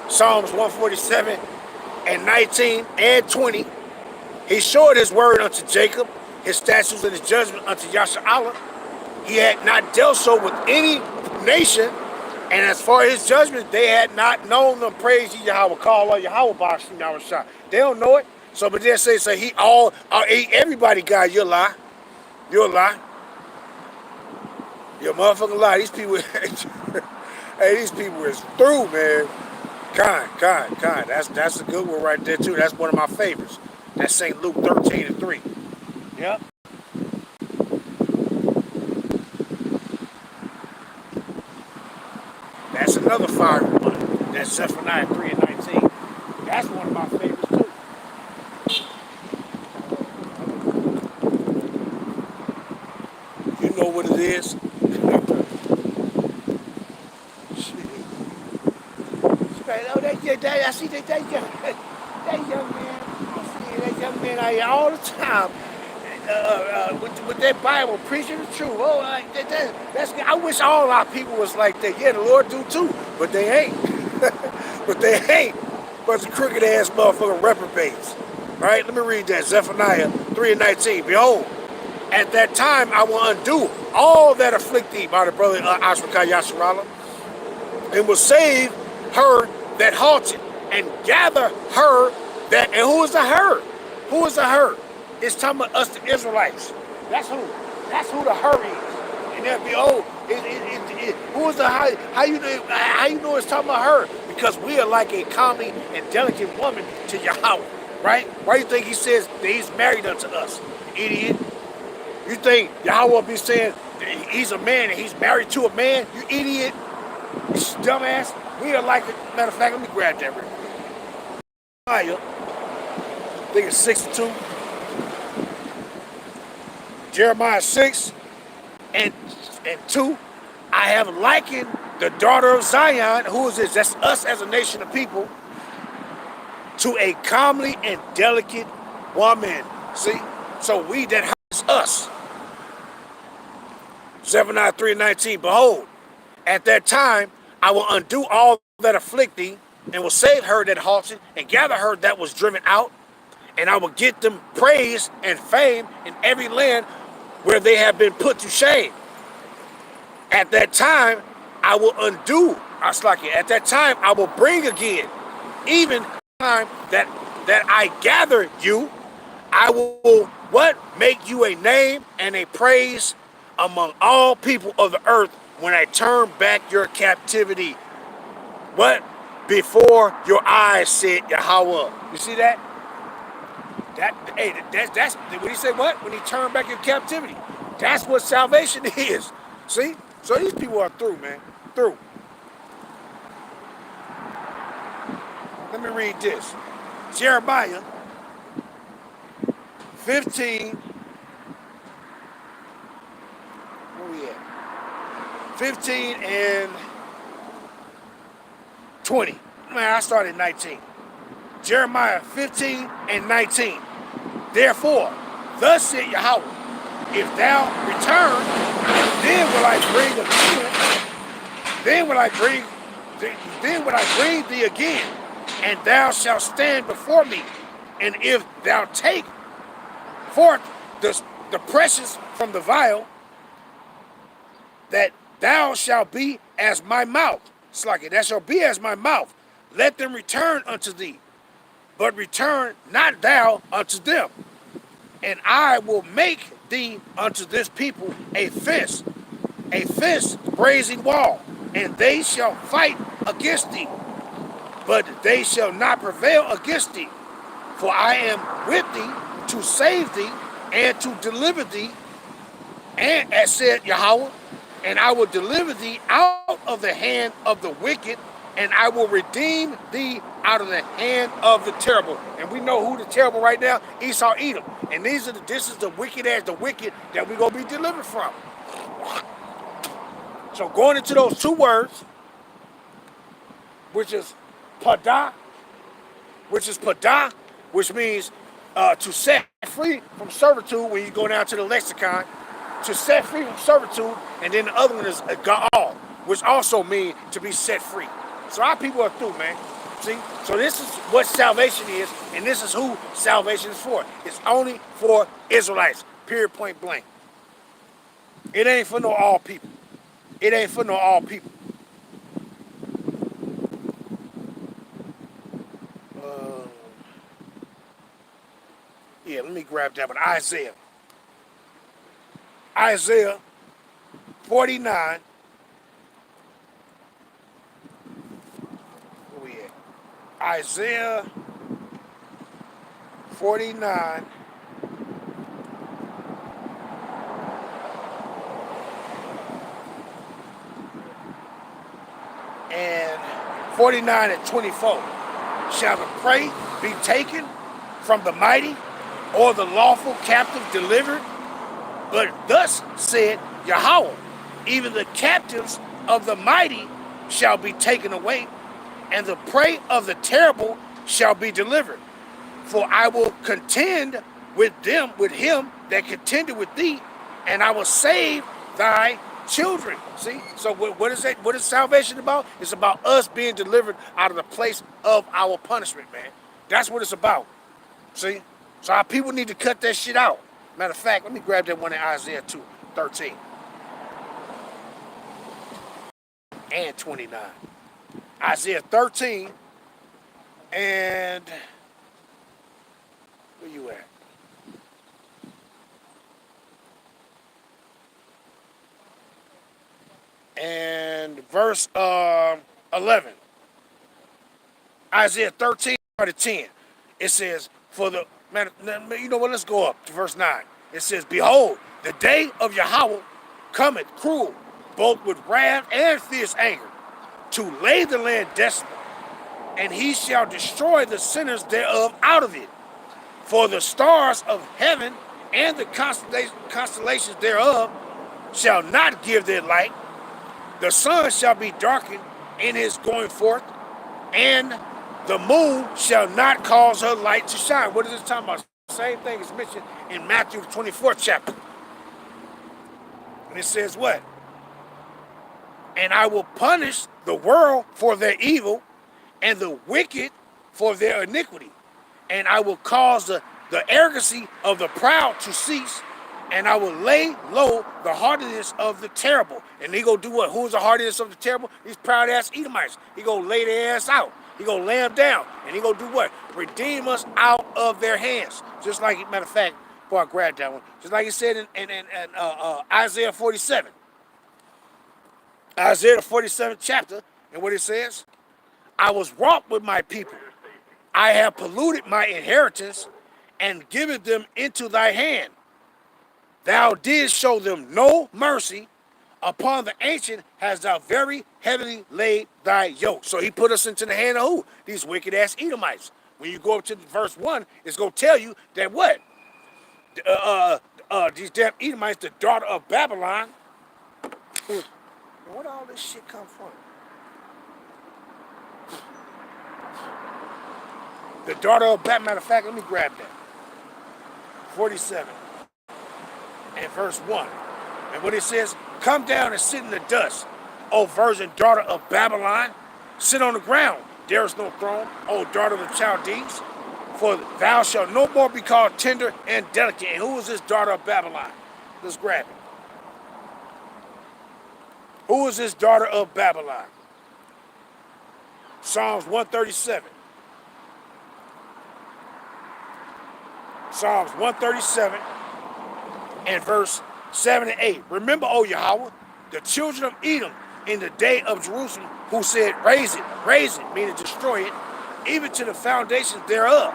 Psalms 147 and 19 and 20. He showed his word unto Jacob, his statutes and his judgment unto YAHACHARAB. He had not dealt so with any nation, and as far as his judgment, they had not known them. Praise ye Yahweh, call or Yahweh Bashim Yahweh. They don't know it. So, but they say everybody God, you'll lie. You'll lie. You're a motherfucking lie. These people, hey, these people is through, man. Kind. That's a good one right there too. That's one of my favorites. That's St. Luke 13 and 3. Yep. That's another fire one. That's Zephaniah 3 and 19. That's one of my favorites too. You know what it is? I see that young man. I see that young man out here all the time with that Bible preaching the truth. Oh, that's good. I wish all our people was like that. Yeah, the Lord do too, but they ain't. But they ain't. Bunch of crooked ass motherfucking reprobates. All right, let me read that. Zephaniah 3 and 19. Behold, at that time I will undo all that afflict thee, by the brother Ashrakai Yasharala, and will save her that halted, and gather her that, and who is the her? Who is the her? It's talking about us, the Israelites. That's who the her is. And they'll be, who is the, how you know it's talking about her? Because we are like a comely and delicate woman to Yahweh, right? Why do you think he says that he's married unto us, idiot? You think Yahweh will be saying that he's a man and he's married to a man? You idiot. You dumbass. We are like, matter of fact, let me grab that real quick. I think it's 62. Jeremiah 6 and 2. I have likened the daughter of Zion, who is this? That's us as a nation of people, to a comely and delicate woman. See? So we that is us. Zephaniah 3:19. Behold, at that time I will undo all that afflict thee, and will save her that halted, and gather her that was driven out, and I will get them praise and fame in every land where they have been put to shame. At that time I will undo, at that time I will bring again, even time that I gather you, I will what? Make you a name and a praise among all people of the earth when I turn back your captivity. What? Before your eyes, said Yahweh. You see that? That's when he said what? When he turned back your captivity. That's what salvation is. See? So these people are through, man. Through. Let me read this. Jeremiah 15. Where we at? 15 and 20. Man, I started at 19. Jeremiah 15 and 19. Therefore, thus said Yahweh, if thou return, then will I bring again, then will I bring thee again, and thou shalt stand before me. And if thou take forth the precious from the vial, that thou shalt be as my mouth. It's like it, that shall be as my mouth. Let them return unto thee, but return not thou unto them. And I will make thee unto this people a fence brazen wall, and they shall fight against thee, but they shall not prevail against thee. For I am with thee to save thee and to deliver thee, and as said Yahweh, and I will deliver thee out of the hand of the wicked, and I will redeem thee out of the hand of the terrible. And we know who the terrible right now, Esau, Edom. And this is the wicked as the wicked that we're going to be delivered from. So going into those two words, which is pada, which means to set free from servitude. When you go down to the lexicon, to set free from servitude, and then the other one is ga'al, which also means to be set free. So our people are through, man. See? So this is what salvation is, and this is who salvation is for. It's only for Israelites, period, point blank. It ain't for no all people. It ain't for no all people. Yeah, let me grab that one. Isaiah 49. Where we at? Isaiah 49. And 49 and 24. Shall the prey be taken from the mighty, or the lawful captive delivered? But thus said Yahweh, even the captives of the mighty shall be taken away, and the prey of the terrible shall be delivered. For I will contend with them, with him that contended with thee, and I will save thy children. See? So what is that? What is salvation about? It's about us being delivered out of the place of our punishment, man. That's what it's about. See? So our people need to cut that shit out. Matter of fact, let me grab that one in Isaiah 2:13 and 29. Isaiah 13 and where you at? And verse 11. Isaiah 13, 10. It says, for the, man, you know what, let's go up to verse 9. It says, behold, the day of Yahweh cometh cruel, both with wrath and fierce anger, to lay the land desolate, and he shall destroy the sinners thereof out of it. For the stars of heaven and the constellations thereof shall not give their light. The sun shall be darkened in his going forth, and the moon shall not cause her light to shine. What is this talking about? Same thing is mentioned in Matthew 24th chapter. And it says what? And I will punish the world for their evil, and the wicked for their iniquity. And I will cause the arrogancy of the proud to cease, and I will lay low the hardiness of the terrible. And he gonna do what? Who's the hardiness of the terrible? These proud ass Edomites. He gonna lay their ass out. He gonna lay them down. And he gonna do what? Redeem us out of their hands. Just like, matter of fact, before I grab that one, just like he said in Isaiah 47. Isaiah the 47th chapter, and what it says? I was wroth with my people. I have polluted my inheritance and given them into thy hand. Thou didst show them no mercy. Upon the ancient hast thou very heavily laid thy yoke. So he put us into the hand of who? These wicked ass Edomites. When you go up to verse 1, it's going to tell you that what? These damn Edomites, the daughter of Babylon. Where all this shit come from? The daughter of Babylon. Matter of fact, let me grab that. 47 and verse 1. And what it says, come down and sit in the dust, O virgin daughter of Babylon. Sit on the ground. There is no throne, O daughter of the Chaldees. For thou shalt no more be called tender and delicate. And who is this daughter of Babylon? Let's grab it. Who is this daughter of Babylon? Psalms 137. Psalms 137 and verse 7 and 8. Remember, O Yahweh, the children of Edom in the day of Jerusalem, who said, raise it, meaning destroy it, even to the foundations thereof.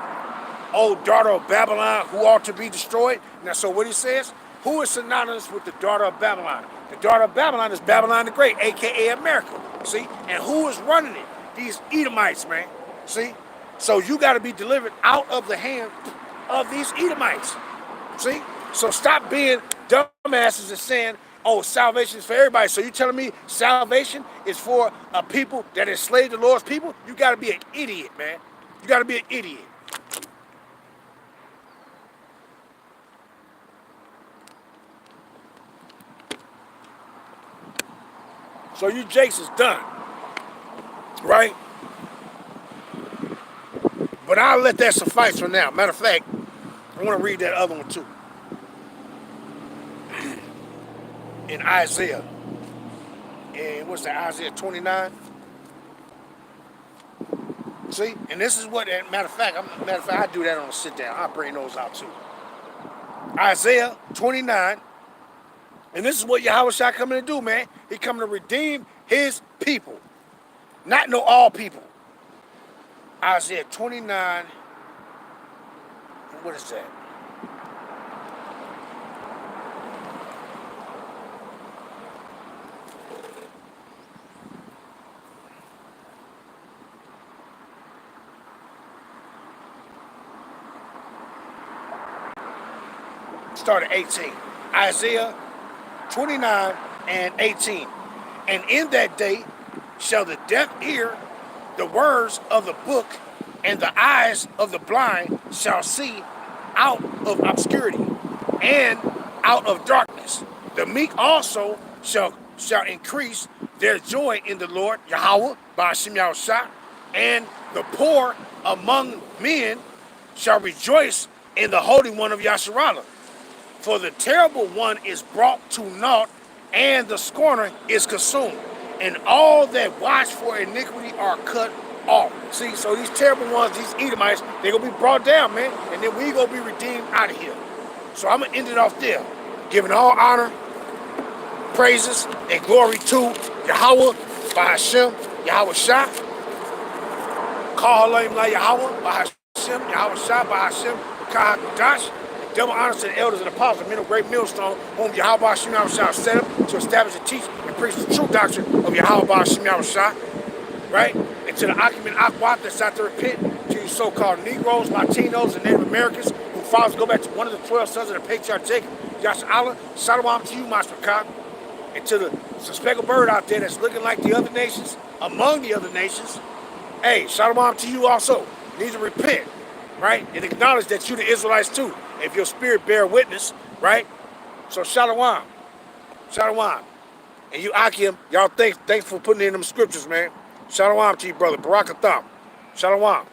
O daughter of Babylon, who ought to be destroyed. Now, so what he says, who is synonymous with the daughter of Babylon? The daughter of Babylon is Babylon the Great, a.k.a. America. See? And who is running it? These Edomites, man. See? So you got to be delivered out of the hand of these Edomites. See? So stop being dumbasses and saying Oh, salvation is for everybody. So you telling me salvation is for a people that enslave the Lord's people? You got to be an idiot, man. You got to be an idiot. So you Jakes is done, right? But I'll let that suffice for now. Matter of fact, I want to read that other one too. In Isaiah. And what's that, Isaiah 29? See? And this is what, matter of fact, I do that on a sit down. I'll bring those out too. Isaiah 29. And this is what Yahawashi coming to do, man. He coming to redeem his people. Not no all people. Isaiah 29. What is that? Start at 18. Isaiah 29 and 18. And in that day shall the deaf hear the words of the book, and the eyes of the blind shall see out of obscurity and out of darkness. The meek also shall increase their joy in the Lord, Yahweh, by Hashem Yahushua, and the poor among men shall rejoice in the Holy One of Yasharallah. For the terrible one is brought to naught, and the scorner is consumed, and all that watch for iniquity are cut off. See, so these terrible ones, these Edomites, they're going to be brought down, man, and then we going to be redeemed out of here. So I'm going to end it off there, giving all honor, praises, and glory to Yahweh, by Hashem, Yahweh Shah. Call him like Yahweh, by Hashem, Yahweh Shah, by Hashem, Kahadash. Double honors to the elders and apostles, men of great millstone, whom Yahweh Hashem Yahushua set up to establish and teach and preach the true doctrine of Yahweh Hashem Yahushua, right? And to the Achaman Akwat that's out to repent, to you so-called Negroes, Latinos, and Native Americans who fathers go back to one of the 12 sons of the patriarch Jacob, Yasha Shalom to you, Mashpakah. And to the speckled bird out there that's looking like the other nations, among the other nations, hey, Shalom to you also. You need to repent, right? And acknowledge that you the Israelites too. If your spirit bear witness, right? So Shalom. Shalom. And you Akim, y'all thanks for putting in them scriptures, man. Shalom to you, brother. Barakatham. Shalom.